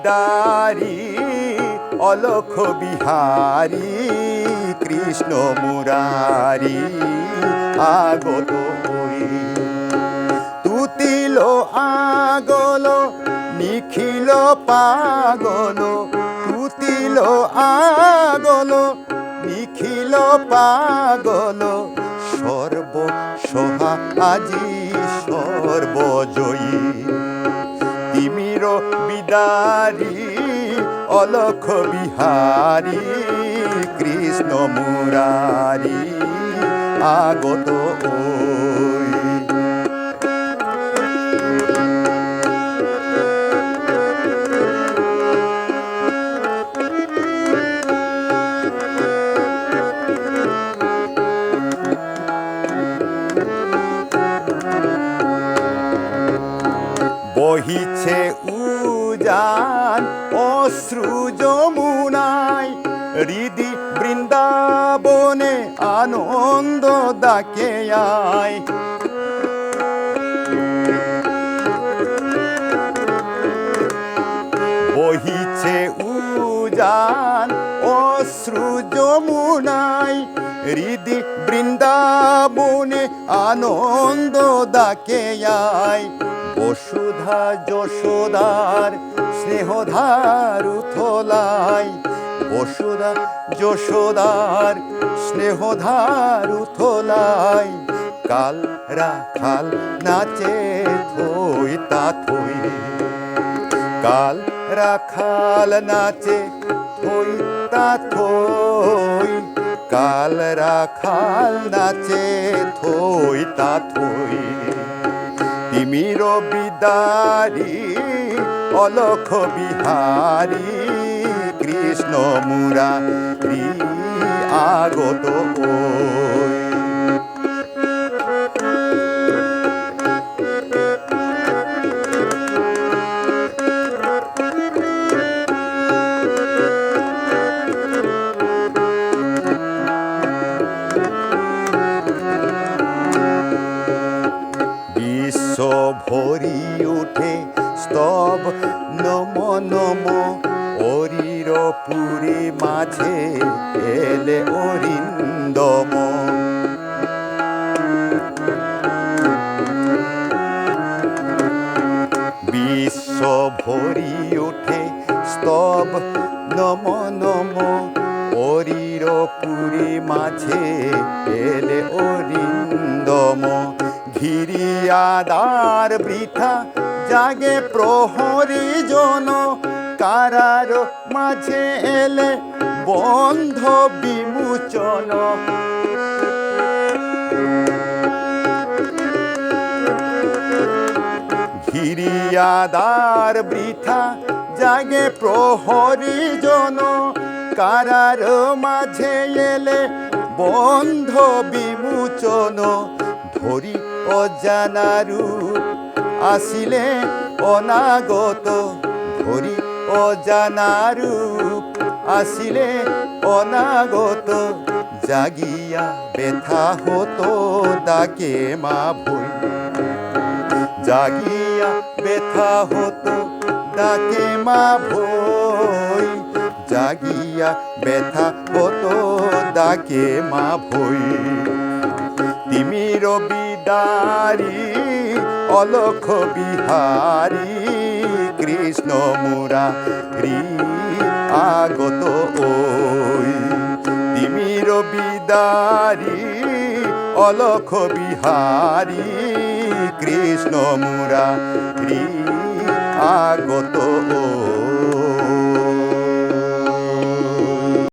বিদারি অলখ বিহারী কৃষ্ণ মুরারি আগত হই তুতিল আগল নিখিল পাগল তুতিল আগল নিখিল পাগল সর্ব সহা আজি সর্বজয়ী তিমির বিদারি অলখ বিহারী কৃষ্ণ মুরারি আগত হই বহিছে উজান অশ্রু যমুনায় হৃদি বৃন্দাবনে আনন্দ ডাকে আয় বহিছে উজান অশ্রু যমুনায় হৃদি বৃন্দাবনে আনন্দ ডাকে আয় বসুধা যশোদার স্নেহধার উথলাই বসুধা যশোদার স্নেহধার উথলাই কাল রাখাল নাচে থই তা থই কাল রাখাল নাচে থই তা থই কাল রাখাল নাচে থই তা থই তিমির বিদারি অলখ বিহারী কৃষ্ণ মুরারি আগত হই ভরি উঠে স্তব নম নম হরির পুরী মাঝে এলে অরিন্দম বিশ্ব ভরি উঠে স্তব নম নম হরির পুরী মাঝে এলে অরিন্দম ঘিরিয়াদার বৃথা জাগে প্রহরী জন কারার মাঝে এলে বন্ধ বিমোচন ঘিরিয়াদার বৃথা জাগে প্রহরী জন কারার মাঝে এলে বন্ধ বিমোচন ধরি অজানা রূপ আসিলে অনাগত ধরি অজানা রূপ আসিলে অনাগত জাগিয়া ব্যথা হতো ডাকে মা ভই জাগিয়া ব্যথা হতো ডাকে মা ভই জাগিয়া ব্যথা হতো ডাকে মা ভই তিমির বিদারি অলখ বিহারী কৃষ্ণ মুরারি আগত হই তিমির বিদারি অলখ বিহারী কৃষ্ণ মুরারি আগত হই।